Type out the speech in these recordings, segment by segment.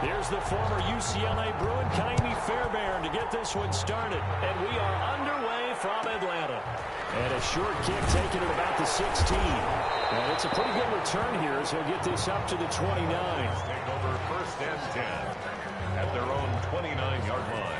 Here's the former UCLA Bruin, Kaimi Fairbairn, to get this one started. And we are underway from Atlanta. And a short kick taken at about the 16. And it's a pretty good return here as he'll get this up to the 29. Take over 1st and 10 at their own 29-yard line.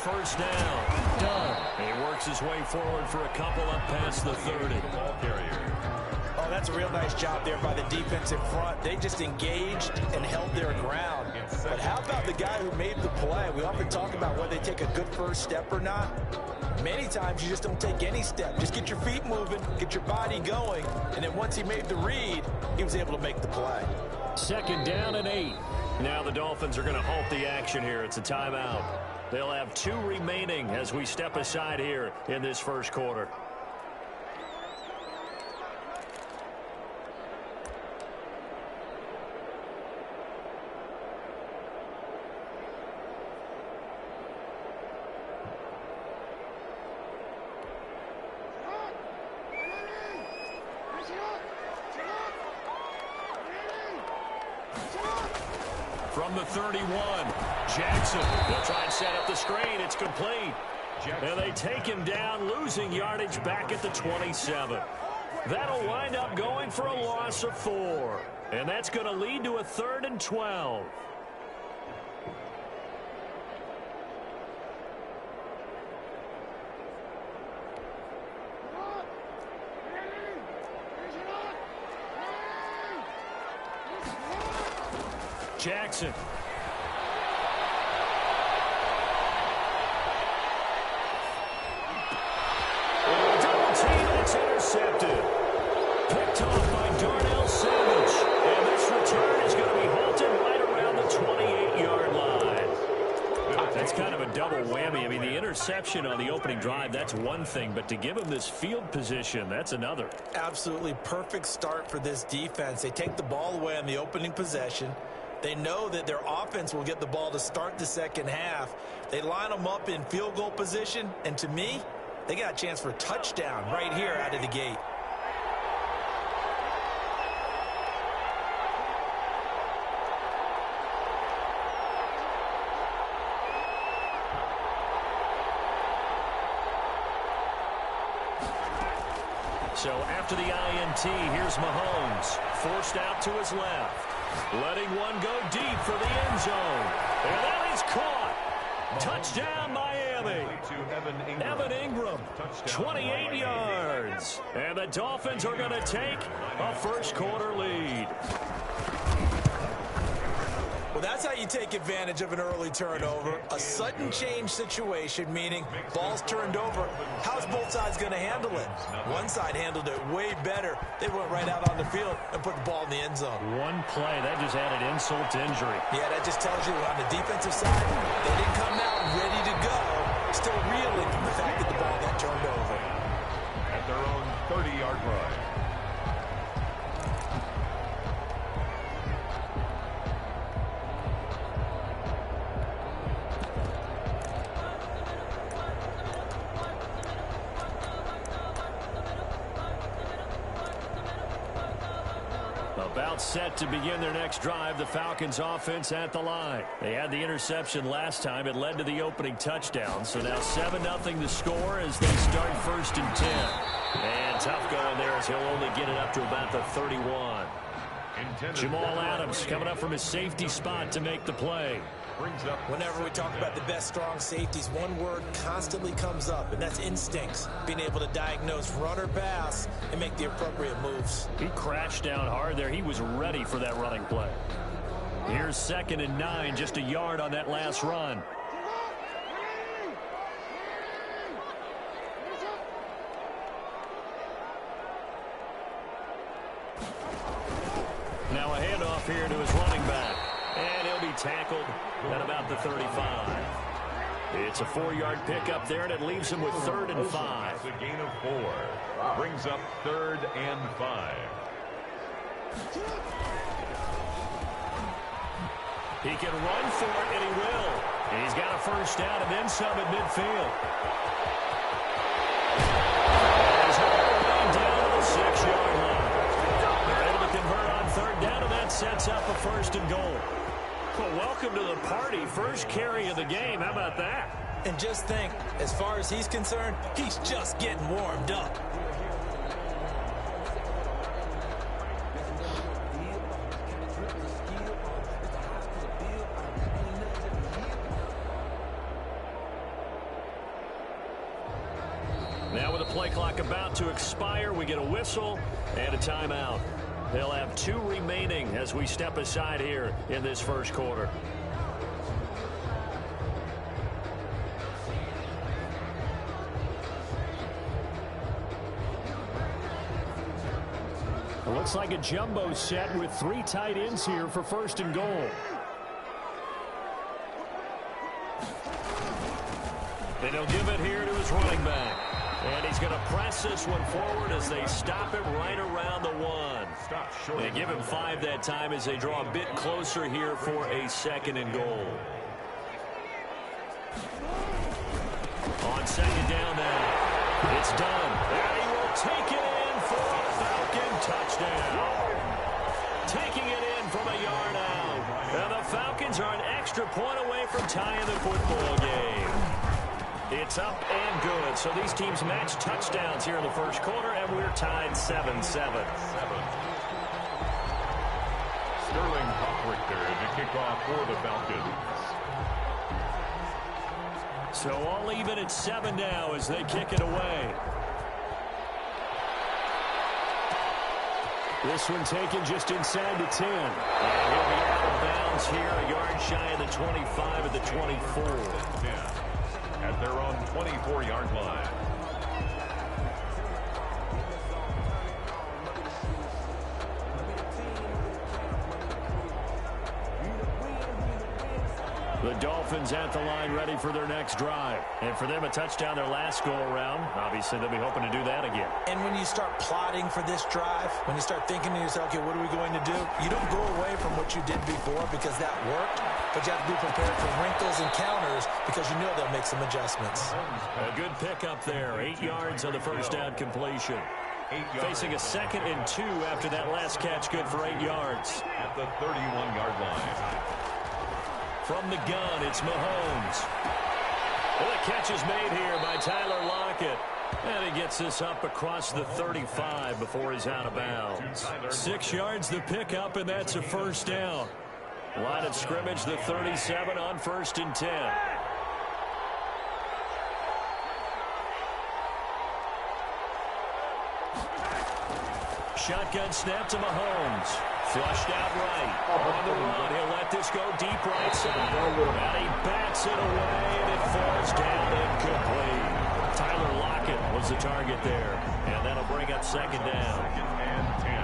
First down. Done. He works his way forward for a couple up past the 30. Ball carrier. Oh, that's a real nice job there by the defense in front. They just engaged and held their ground. But how about the guy who made the play? We often talk about whether they take a good first step or not. Many times you just don't take any step. Just get your feet moving, get your body going, and then once he made the read, he was able to make the play. 2nd down and 8. Now the Dolphins are going to halt the action here. It's a timeout. They'll have 2 remaining as we step aside here in this first quarter. From the 31, Jackson will try and set up the screen. It's complete. And they take him down, losing yardage back at the 27. That'll wind up going for a loss of 4. And that's going to lead to a 3rd and 12. Jackson. Double team, and it's intercepted. Picked off by Darnell Savage. And this return is going to be halted right around the 28-yard line. That's kind of a double whammy. I mean, the interception on the opening drive, that's one thing. But to give him this field position, that's another. Absolutely perfect start for this defense. They take the ball away on the opening possession. They know that their offense will get the ball to start the second half. They line them up in field goal position, and to me, they got a chance for a touchdown right here out of the gate. So after the INT, here's Mahomes, forced out to his left. Letting one go deep for the end zone. And that is caught. Touchdown, Miami. Evan Ingram, 28 yards. And the Dolphins are going to take a first quarter lead. Well, that's how you take advantage of an early turnover. A sudden change situation, meaning ball's turned over. How's both sides going to handle it? One side handled it way better. They went right out on the field and put the ball in the end zone. One play, that just added insult to injury. Yeah, that just tells you on the defensive side, they didn't come out ready to go. Still reeling from the fact that the ball got turned over. At their own 30-yard line. About set to begin their next drive, the Falcons offense at the line. They had the interception last time. It led to the opening touchdown. So now 7-0 the score as they start 1st and 10. And tough going there as he'll only get it up to about the 31. Jamal Adams coming up from his safety spot to make the play. Whenever we talk about the best strong safeties, one word constantly comes up, and that's instincts. Being able to diagnose run or pass and make the appropriate moves. He crashed down hard there. He was ready for that running play. Here's 2nd and 9, just a yard on that last run. Now a handoff here to his running back. And he'll be tackled at about the 35. It's a 4-yard pickup there, and it leaves him with 3rd and 5. That's a gain of 4. Brings up 3rd and 5. He can run for it, and he will. He's got a first down and then some at midfield. And he's all the way down to the 6-yard line. They're able to convert on 3rd down, and that sets up a 1st and goal. Well, welcome to the party. First carry of the game. How about that? And just think, as far as he's concerned, he's just getting warmed up. Now with the play clock about to expire, we get a whistle and a timeout. They'll have 2 remaining as we step aside here in this first quarter. It looks like a jumbo set with 3 tight ends here for 1st and goal. And he'll give it here to his running back. And he's going to press this one forward as they stop him right around the 1. They give him 5 that time as they draw a bit closer here for a 2nd and goal. On 2nd down now. It's done. And he will take it in for a Falcon touchdown. Taking it in from a yard out. And the Falcons are an extra point away from tying the football game. It's up and good. So these teams match touchdowns here in the first quarter, and we're tied 7-7. Sterling Cockrichter to kick off for the Falcons. So all even at 7 now as they kick it away. This one taken just inside the 10. And he'll be out of bounds here, a yard shy of the 25 at the 24. At their own 24-yard line. The Dolphins at the line ready for their next drive. And for them, a touchdown their last go-around. Obviously, they'll be hoping to do that again. And when you start plotting for this drive, when you start thinking to yourself, okay, what are we going to do? You don't go away from what you did before because that worked, but you have to be prepared for wrinkles and counters because you know they'll make some adjustments. A good pickup there. 8 yards on the first down completion. Facing a 2nd and 2 after that last catch, good for 8 yards. At the 31-yard line. From the gun, it's Mahomes. Well, the catch is made here by Tyler Lockett. And he gets this up across the 35 before he's out of bounds. 6 yards the pickup, and that's a first down. Line of scrimmage, the 37 on 1st and 10. Shotgun snap to Mahomes. Flushed out right. On the run, he'll let this go deep right side. And he bats it away, and it falls down incomplete. Tyler Lockett was the target there. And that'll bring up 2nd down. 2nd and 10.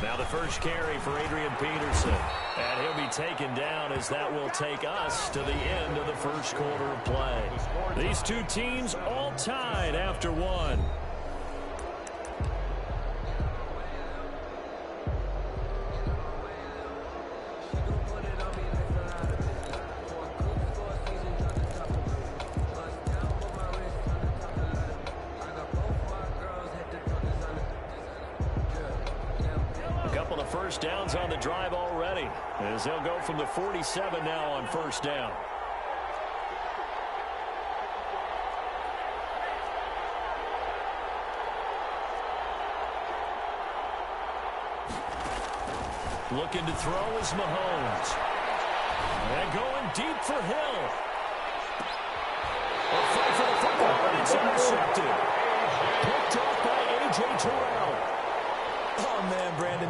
Now the first carry for Adrian Peterson. And he'll be taken down as that will take us to the end of the first quarter of play. These two teams all tied after 1. First downs on the drive already as they'll go from the 47 now on 1st down. Looking to throw is Mahomes. And going deep for Hill. A fight for the football, and it's intercepted.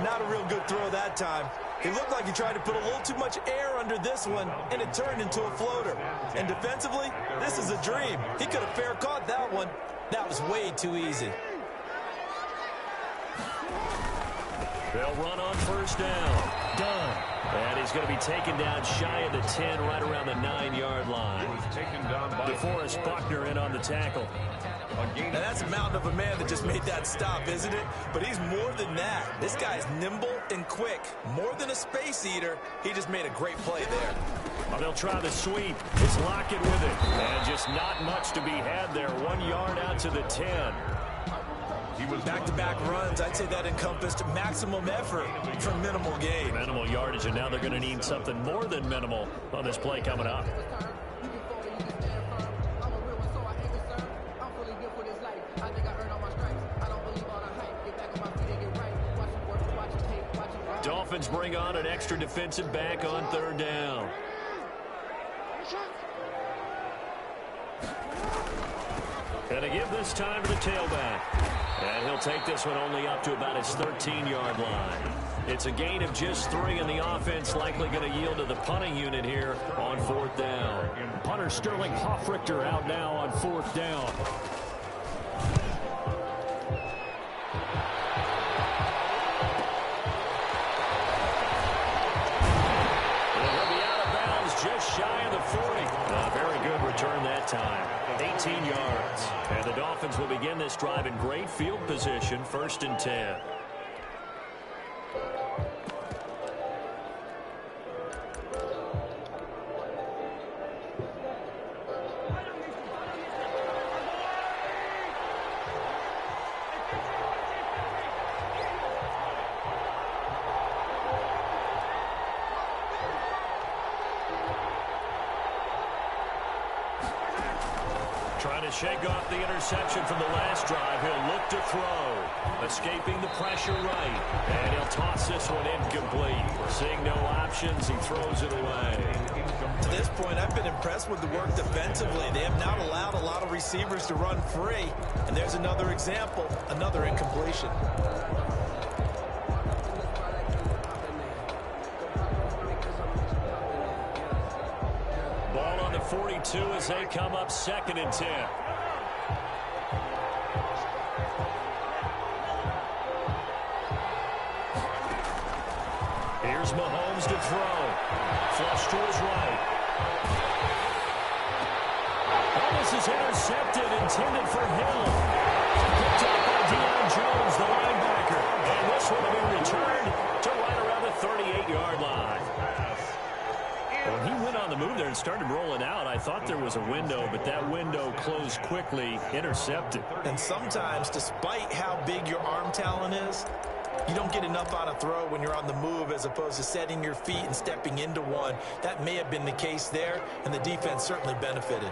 not a real good throw that time. He looked like he tried to put a little too much air under this one, and it turned into a floater. And defensively, this is a dream. He could have fair caught that one. That was way too easy. They'll run on first down. Done. And he's going to be taken down shy of the 10, right around the 9-yard line. DeForest Buckner in on the tackle. Now that's a mountain of a man that just made that stop, isn't it? But he's more than that. This guy's nimble and quick. More than a space eater, he just made a great play there. Well, they'll try the sweep. It's Lockett with it. And just not much to be had there. 1 yard out to the 10. He was back-to-back runs. I'd say that encompassed maximum effort for minimal gain. Minimal yardage, and now they're going to need something more than minimal on this play coming up. Dolphins bring on an extra defensive back on third down. Gonna give this time to the tailback. And he'll take this one only up to about his 13-yard line. It's a gain of just 3, and the offense likely going to yield to the punting unit here on fourth down. Punter Sterling Hoffrichter out now on fourth down. Just shy of the 40. A very good return that time. 18 yards. And the Dolphins will begin this drive in great field position, 1st and 10. Trying to shake off the interception from the last drive. He'll look to throw. Escaping the pressure right. And he'll toss this one incomplete. Seeing no options, he throws it away. To this point, I've been impressed with the work defensively. They have not allowed a lot of receivers to run free. And there's another example, another incompletion. Ball on the 42 as they come up 2nd and 10. Here's Mahomes to throw. Flush to his right. Oh, this is intercepted, intended for Hill. Picked up by Deion Jones, the linebacker. And this one will be returned to right around the 38-yard line. When he went on the move there and started rolling out, I thought there was a window, but that window closed quickly, intercepted. And sometimes, despite how big your arm talent is, you don't get enough on a throw when you're on the move as opposed to setting your feet and stepping into one. That may have been the case there, and the defense certainly benefited.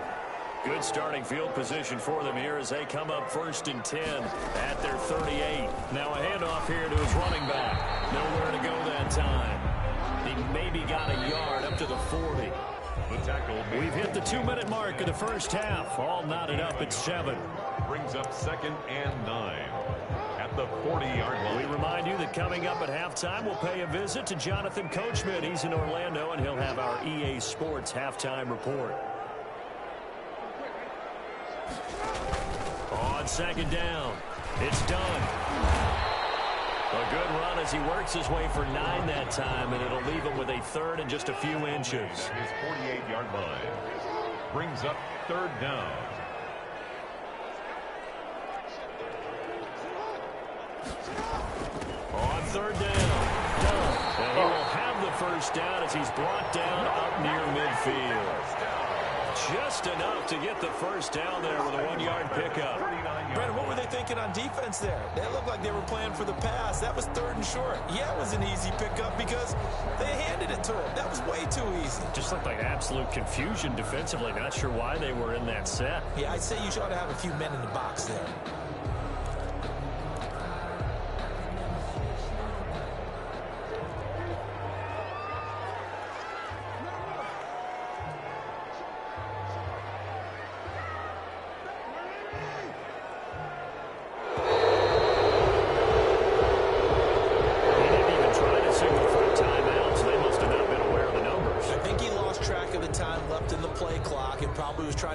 Good starting field position for them here as they come up 1st and 10 at their 38. Now a handoff here to his running back. Nowhere to go that time. He maybe got a yard up to the 40. We've hit the 2-minute mark of the first half. All knotted up at 7. Brings up 2nd and 9 at the 40-yard line. We remind you that coming up at halftime, we'll pay a visit to Jonathan Coachman. He's in Orlando, and he'll have our EA Sports halftime report. On 2nd down, it's done. A good run as he works his way for 9 that time, and it'll leave him with a 3rd and just a few inches. His 48-yard line brings up 3rd down. On 3rd down, done. And he will have the first down as he's brought down up near midfield. Just enough to get the first down there with a 1-yard pickup. Brandon, what were they thinking on defense there? They looked like they were playing for the pass. That was 3rd and short. Yeah, it was an easy pickup because they handed it to him. That was way too easy. Just looked like absolute confusion defensively. Not sure why they were in that set. Yeah, I'd say you ought to have a few men in the box there.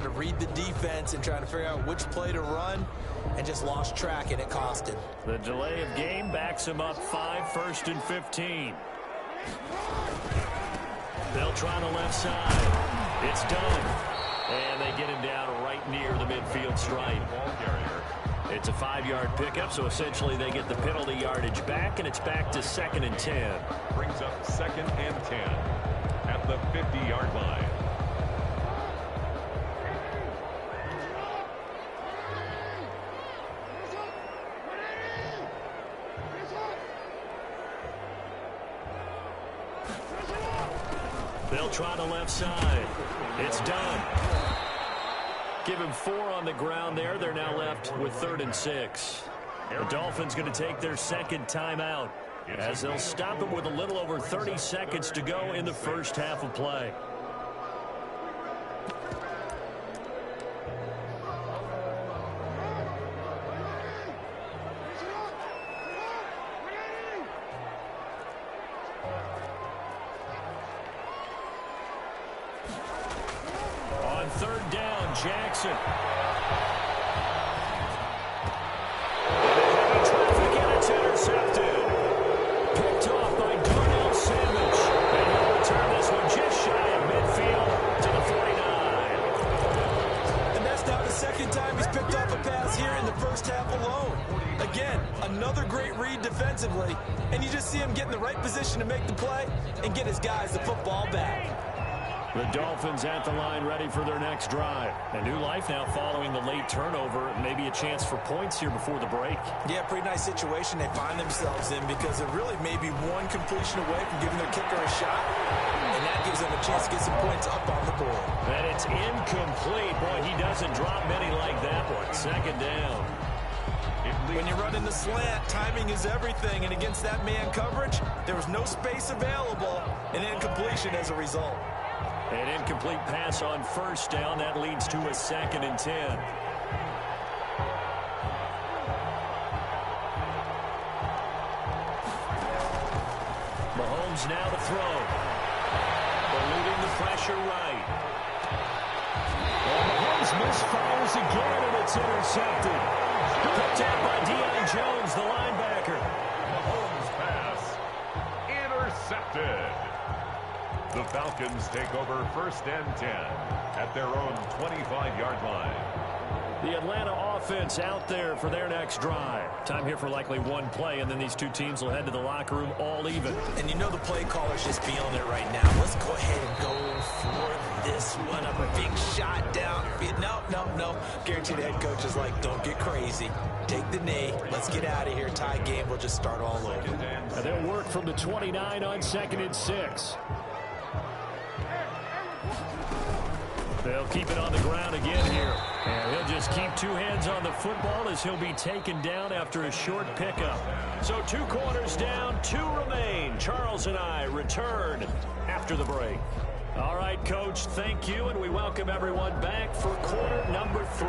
to read the defense and trying to figure out which play to run, and just lost track, and it cost him. The delay of game backs him up 5, 1st and 15. They'll try the left side. It's done. And they get him down right near the midfield stripe. It's a 5-yard pickup, so essentially they get the penalty yardage back, and it's back to 2nd and 10. Brings up 2nd and 10 at the 50-yard line. They'll try the left side. It's done. Give him 4 on the ground there. They're now left with 3rd and 6. The Dolphins going to take their 2nd timeout as they'll stop him with a little over 30 seconds to go in the first half of play. On 3rd down, Jackson. Traffic, and it's intercepted. Picked off by Darnell Sandwich. And he'll return this one just shy of midfield to the 49. And that's now the 2nd time he's picked off a pass here in the first half alone. Again, another great read defensively, and you just see him get in the right position to make the play and get his guys the football back. The Dolphins at the line ready for their next drive. A new life now following the late turnover. Maybe a chance for points here before the break. Yeah, pretty nice situation they find themselves in because they're really maybe one completion away from giving their kicker a shot. And that gives them a chance to get some points up on the board. And it's incomplete. Boy, he doesn't drop many like that one. 2nd down. When you're running the slant, timing is everything. And against that man coverage, there was no space available. And incompletion as a result. An incomplete pass on 1st down. That leads to a 2nd and 10. Mahomes now to throw. Eluding the pressure right. And Mahomes misfires again, and it's intercepted. Picked out by Deion Jones, the linebacker. Mahomes pass intercepted. The Falcons take over 1st and 10 at their own 25-yard line. The Atlanta offense out there for their next drive. Time here for likely one play, and then these two teams will head to the locker room all even. And you know the play caller's just feeling it right now. Let's go ahead and go for this one. A big shot down. No. Guaranteed the head coach is like, don't get crazy. Take the knee. Let's get out of here. Tie game. We'll just start all over. And they'll work from the 29 on 2nd and 6. They'll keep it on the ground again here. And he'll just keep 2 hands on the football as he'll be taken down after a short pickup. So 2 quarters down, 2 remain. Charles and I return after the break. All right, Coach, thank you, and we welcome everyone back for quarter number 3.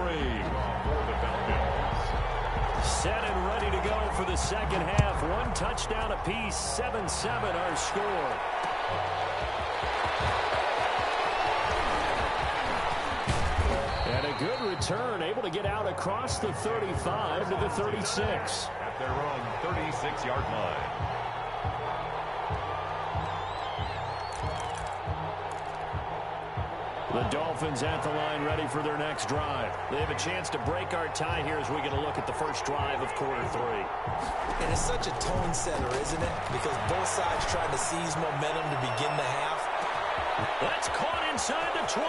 Set and ready to go for the 2nd half. 1 touchdown apiece, 7-7 our score. And a good return, able to get out across the 35 to the 36. At their own 36-yard line. The Dolphins at the line ready for their next drive. They have a chance to break our tie here as we get a look at the first drive of quarter 3. And it's such a tone setter, isn't it? Because both sides trying to seize momentum to begin the half. That's caught inside the 20.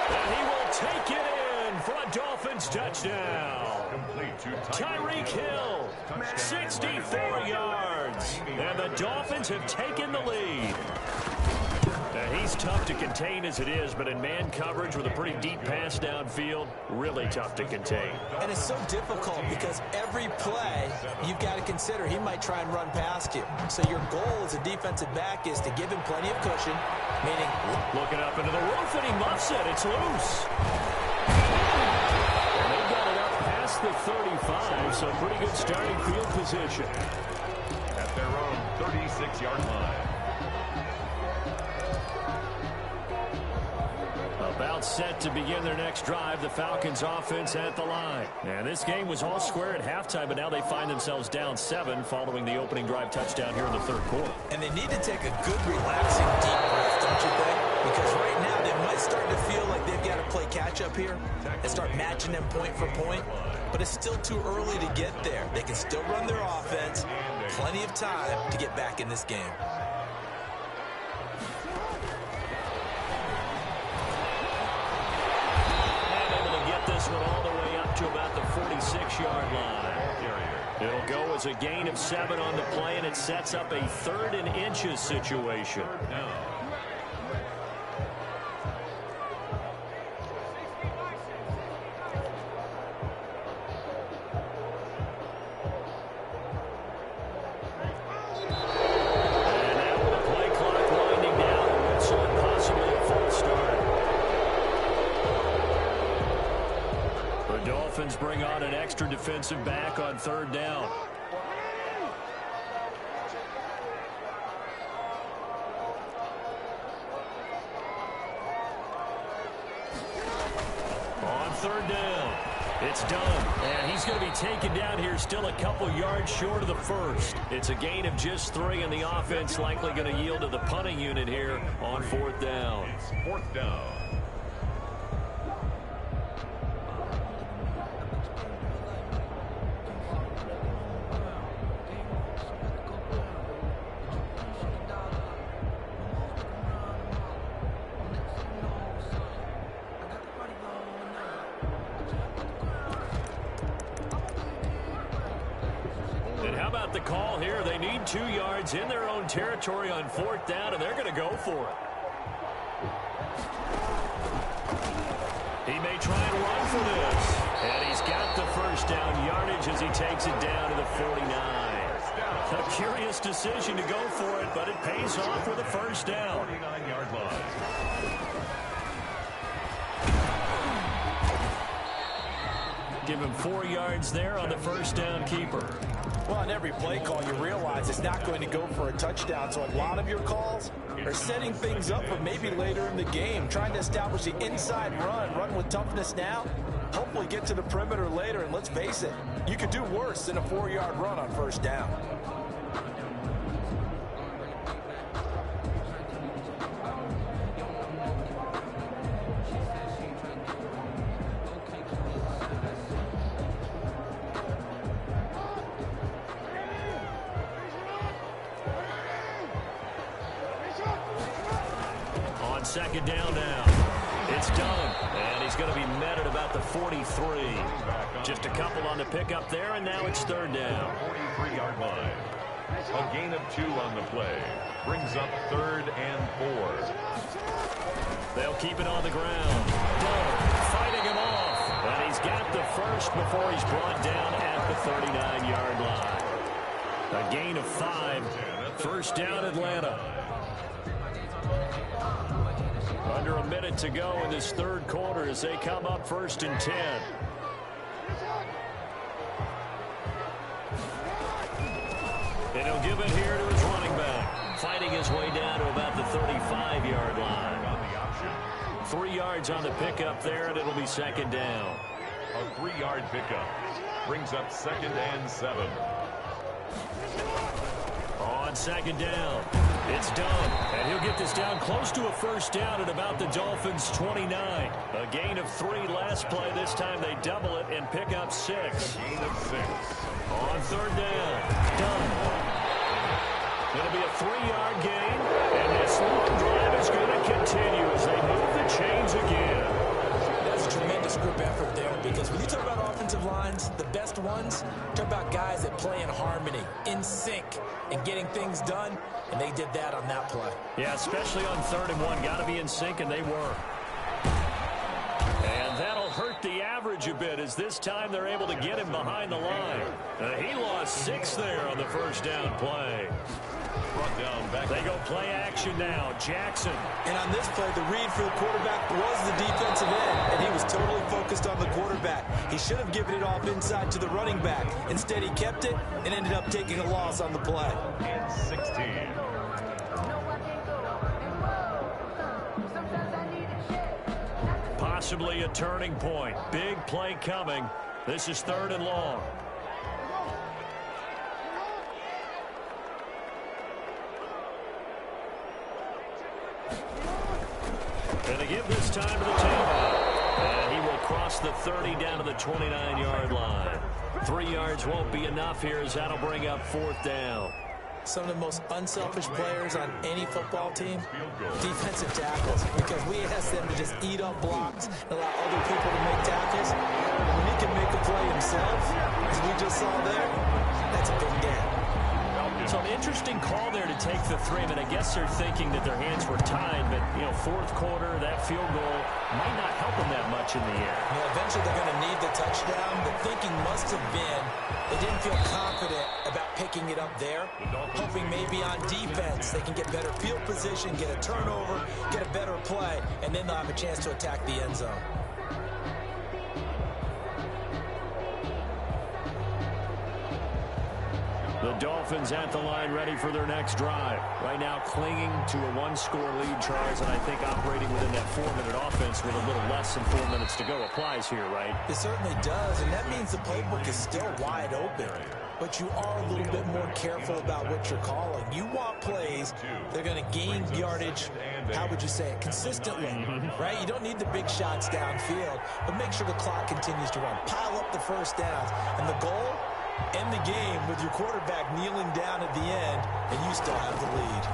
And he will take it in for a Dolphins touchdown. Complete to Tyreek Hill, 64 yards. And the Dolphins have taken the lead. Now, he's tough to contain as it is, but in man coverage with a pretty deep pass downfield, really tough to contain. And it's so difficult because every play you've got to consider he might try and run past you. So your goal as a defensive back is to give him plenty of cushion, meaning looking up into the roof, and he muffs it. It's loose. And they got it up past the 35, so pretty good starting field position. At their own 36-yard line. About set to begin their next drive. The Falcons offense at the line. And this game was all square at halftime, but now they find themselves down 7 following the opening drive touchdown here in the third quarter. And they need to take a good, relaxing, deep breath, don't you think? Because right now they might start to feel like they've got to play catch-up here and start matching them point for point. But it's still too early to get there. They can still run their offense. Plenty of time to get back in this game. This one all the way up to about the 46-yard line. It'll go as a gain of 7 on the play, and it sets up a 3rd and inches situation. Bring on an extra defensive back on 3rd down. On 3rd down, it's done. And he's going to be taken down here still a couple yards short of the first. It's a gain of just 3, and the offense likely going to yield to the punting unit here on 4th down. It's 4th down. The call here, they need 2 yards in their own territory on 4th down, and they're going to go for it. He may try and run for this, and he's got the 1st down yardage as he takes it down to the 49. A curious decision to go for it, but it pays off with a 1st down. 49-yard line. Give him 4 yards there on the 1st down keeper. Well, on every play call, you realize it's not going to go for a touchdown, so a lot of your calls are setting things up for maybe later in the game, trying to establish the inside run with toughness now, hopefully get to the perimeter later, and let's face it, you could do worse than a 4-yard run on 1st down. Second down now. It's done. And he's going to be met at about the 43. Just a couple on the pickup there, and now it's 3rd down. 43-yard line. A gain of 2 on the play. Brings up 3rd and 4. They'll keep it on the ground. Done. Fighting him off. And he's got the 1st before he's brought down at the 39-yard line. A gain of 5. 1st down, Atlanta. Under a minute to go in this 3rd quarter as they come up 1st and 10. And he'll give it here to his running back. Fighting his way down to about the 35-yard line. 3 yards on the pickup there, and it'll be 2nd down. A 3-yard pickup brings up 2nd and 7. On 2nd down, it's done. And he'll get this down close to a 1st down at about the Dolphins' 29. A gain of 3 last play. This time they double it and pick up 6. Gain of 6. On 3rd down, done. It'll be a 3-yard gain, and this long drive is going to continue as they move the chains again. That's a tremendous group effort there, because when you talk about offensive lines, the best ones, talk about guys that play in harmony, in sync, and getting things done, and they did that on that play. Yeah, especially on 3rd and 1. Got to be in sync, and they were. And that'll hurt the average a bit as this time they're able to get him behind the line. He lost 6 there on the 1st down play. Brought down back. They go play action now. Jackson. And on this play, the read for the quarterback was the defensive end, and he was totally focused on the quarterback. He should have given it off inside to the running back. Instead, he kept it and ended up taking a loss on the play. And 16. possibly a turning point. Big play coming. This is 3rd and long. And they give this time to the tailback. And he will cross the 30 down to the 29-yard line. 3 yards won't be enough here as that'll bring up 4th down. Some of the most unselfish players on any football team, defensive tackles, because we ask them to just eat up blocks and allow other people to make tackles. When he can make a play himself, as we just saw there, that's a big game. So an interesting call there to take the 3. I mean, I guess they're thinking that their hands were tied, but, 4th quarter, that field goal might not help them that much in the air. Yeah, eventually they're going to need the touchdown. The thinking must have been they didn't feel confident about picking it up there, hoping maybe on defense they can get better field position, get a turnover, get a better play, and then they'll have a chance to attack the end zone. The Dolphins at the line ready for their next drive. Right now clinging to a 1-score lead, Charles, and I think operating within that 4-minute offense with a little less than 4 minutes to go applies here, right? It certainly does, and that means the playbook is still wide open. But you are a little bit more careful about what you're calling. You want plays, they're going to gain yardage, how would you say it, consistently, right? You don't need the big shots downfield, but make sure the clock continues to run. Pile up the first downs, and the goal, end the game with your quarterback kneeling down at the end, and you still have the lead.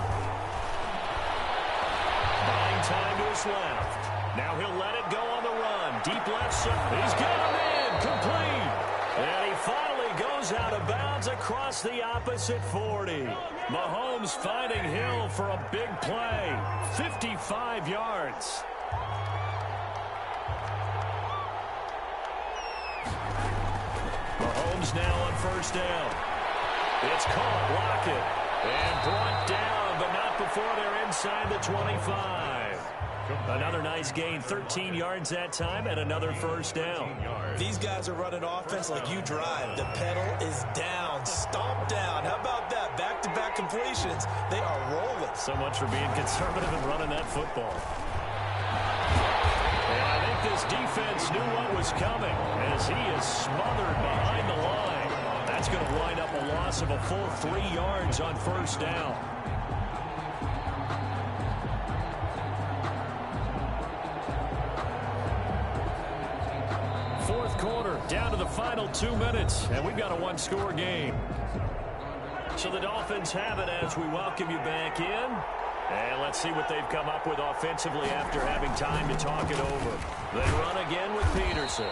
Buying time to his left. Now he'll let it go on the run. Deep left side. He's got him in. Complete. And he finally goes out of bounds across the opposite 40. Mahomes finding Hill for a big play. 55 yards. Mahomes now on 1st down. It's caught, Lockett, and brought down, but not before they're inside the 25. Another nice gain, 13 yards that time, and another 1st down. These guys are running offense like you drive. The pedal is down, stomp down. How about that? Back-to-back completions. They are rolling. So much for being conservative and running that football. And I think this defense knew what was coming as he is smothered behind the line. That's going to wind up a loss of a full 3 yards on 1st down. Fourth quarter, down to the final 2 minutes, and we've got a 1-score game. So the Dolphins have it as we welcome you back in. And let's see what they've come up with offensively after having time to talk it over. They run again with Peterson.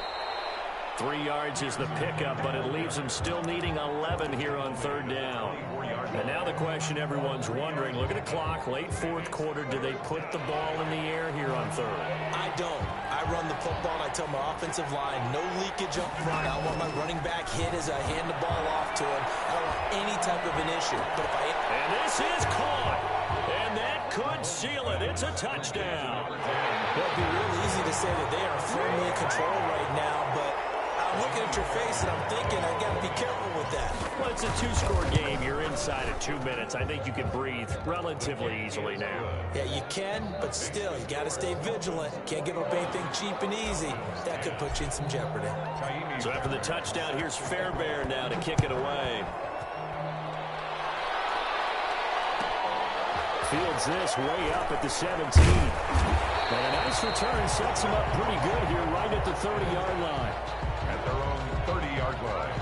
3 yards is the pickup, but it leaves them still needing 11 here on 3rd down. And now the question everyone's wondering, look at the clock, late 4th quarter, do they put the ball in the air here on 3rd? I don't. I run the football, and I tell my offensive line, no leakage up front. I want my running back hit as I hand the ball off to him. I don't want any type of an issue. But if and this is caught. And that could seal it. It's a touchdown. Well, it'd be real easy to say that they are firmly in control right now, but I'm looking at your face and I'm thinking I got to be careful with that. Well, it's a 2-score game. You're inside of 2 minutes. I think you can breathe relatively easily now. Yeah, you can, but still, you got to stay vigilant. Can't give up anything cheap and easy. That could put you in some jeopardy. So after the touchdown, here's Fairbairn now to kick it away. Fields this way up at the 17. And a nice return sets him up pretty good here right at the 30-yard line. At their own 30-yard line.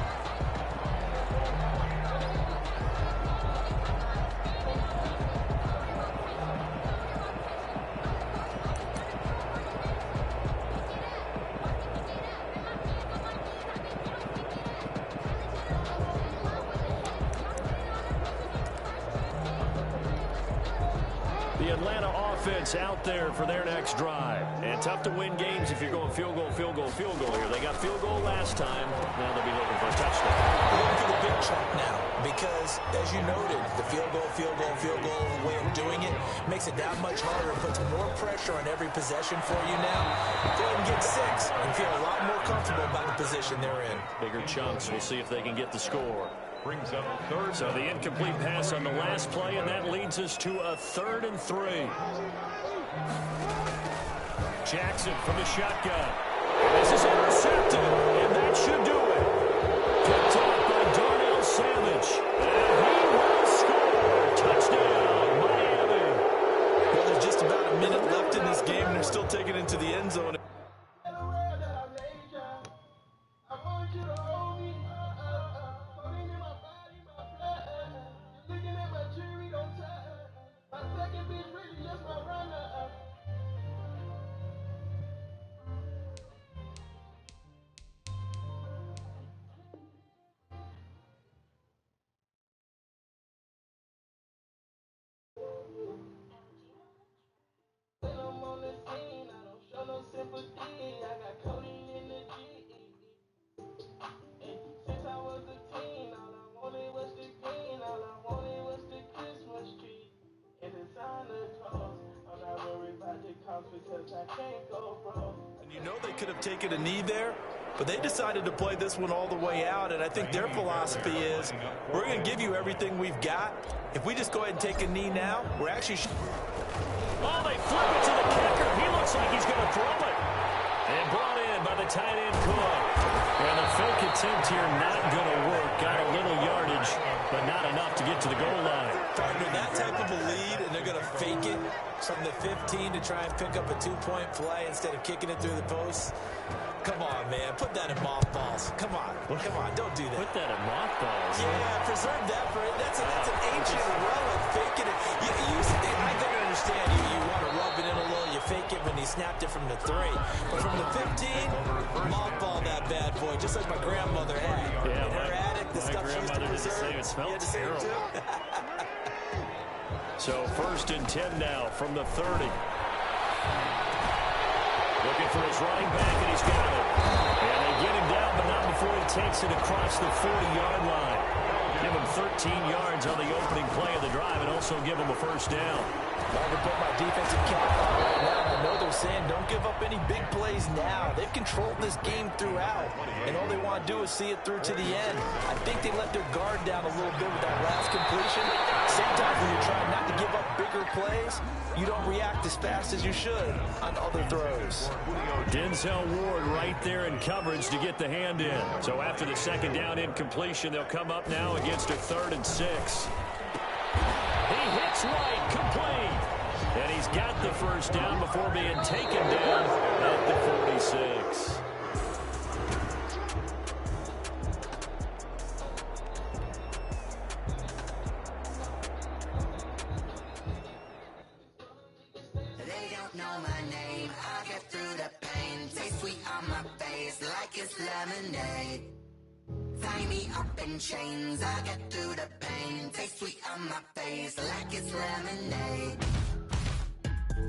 The Atlanta offense out there for their next drive. And tough to win games if you're going field goal, field goal, field goal here. They got field goal last time. Now they'll be looking for a touchdown. We're looking for the big chunk now because, as you noted, the field goal, way of doing it makes it that much harder and puts more pressure on every possession for you now. Go ahead and get 6 and feel a lot more comfortable about the position they're in. Bigger chunks. We'll see if they can get the score. Brings up 3rd. So the incomplete pass on the last play, and that leads us to a 3rd and 3. Jackson from the shotgun. This is intercepted, and that should do it. Picked up by Darnell Savage. And he will score. Touchdown, Miami. Well, there's just about a minute left in this game, and they're still taking it into the end zone. And you know they could have taken a knee there, but they decided to play this one all the way out, and I think their philosophy is, we're going to give you everything we've got. If we just go ahead and take a knee now, we're actually... Oh, they flip it to the kicker. He looks like he's going to throw it. And brought in by the tight end, Cook. And the fake attempt here not going to work. Got a little yardage, but not enough to get to the goal line. Partner, that type of a lead, and they're going to fake it from the 15 to try and pick up a 2-point play instead of kicking it through the post. Come on, man. Put that in mothballs. Come on. Come on. Don't do that. Put that in mothballs. Yeah, preserve that for it. That's an ancient relic. Faking it. I can understand you want to rub it in a little. You fake it when he snapped it from the 3. But from the 15, mothball that bad boy, just like my grandmother had. Yeah, in her attic, the stuff she used to preserve. It smelled terrible. So 1st and 10 now from the 30. Looking for his running back, and he's got it. And they get him down, but not before he takes it across the 40-yard line. Give him 13 yards on the opening play of the drive and also give him a first down. I can put my defensive cap on right now. I know they're saying don't give up any big plays now. They've controlled this game throughout, and all they want to do is see it through to the end. I think they let their guard down a little bit with that last completion. Sometimes when you're trying not to give up bigger plays, you don't react as fast as you should on other throws. Denzel Ward right there in coverage to get the hand in. So after the second down incompletion, they'll come up now against a 3rd and 6. He hits right, complete. And he's got the first down before being taken down at the 46. They don't know my name. I get through the pain. Taste sweet on my face like it's lemonade. Tie me up in chains, I get through the pain. Taste sweet on my face like it's lemonade.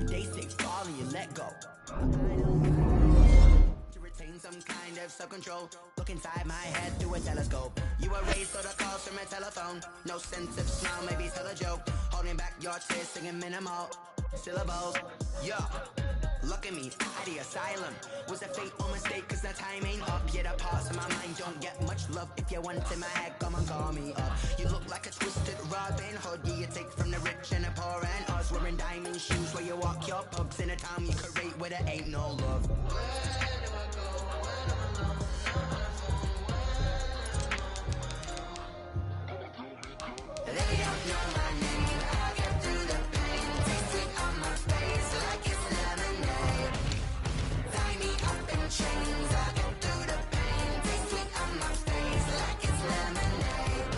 Day 6 falling, you let go. To retain some kind of self-control. Look inside my head through a telescope. You erase all the calls from a telephone. No sense of smile, maybe tell a joke. Holding back your tears, singing minimal syllables. Yo, look at me, at the asylum. Was a fateful mistake, cause the time ain't up. Yet a parts of my mind don't get much love. If you want in my head, come and call me up. You look like a twisted Robin Hood. Yeah, you take from the rich and the poor and us. Wearing diamond shoes where you walk your pubs in a town you create where there ain't no love. They don't know my name. I get through the pain. Taste sweet on my face like it's lemonade. Tie me up in chains. I get through the pain. Taste sweet on my face like it's lemonade.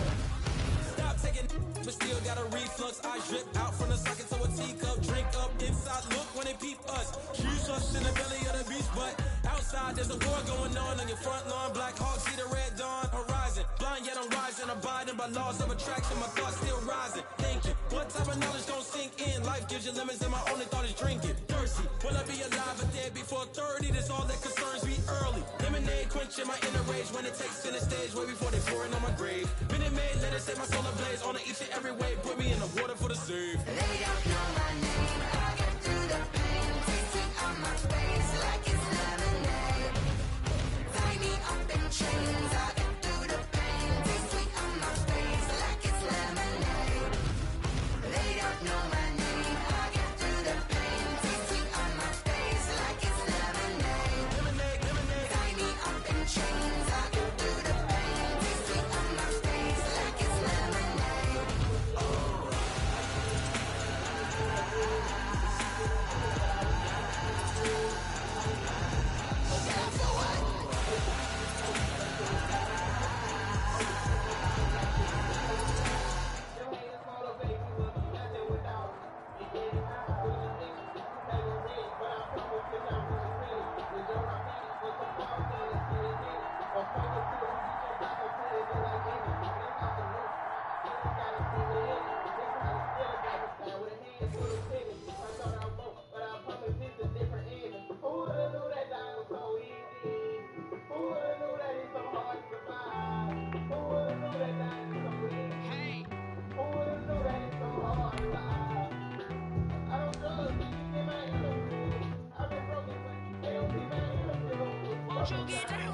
Stop taking, but still got a reflux. I drip out from the socket to a teacup. Drink up inside. Look when they peep us. Shoes us in the belly of the beach, but outside there's a war going on your front lawn. Black Hawk see the red dawn horizon. Blind yet I'm rising, abiding by laws of attraction. My thoughts still rising. Thinking, what type of knowledge don't sink in? Life gives you lemons, and my only thought is drinking. Thirsty, will I be alive or dead before 30? That's all that concerns me early. Lemonade quenching my inner rage when it takes center stage way before they pour it on my grave. Minute Maid, let it set my soul ablaze on each and every way. Put me in the water for the save. They don't know my name. I get through the pain. Taste sweet on my face like it's lemonade. Tie me up in chains. I get through the pain. Taste sweet on my face like it's lemonade. They don't know my name. I get through the pain. Taste sweet on my face like it's zOsOaRRoGanT's.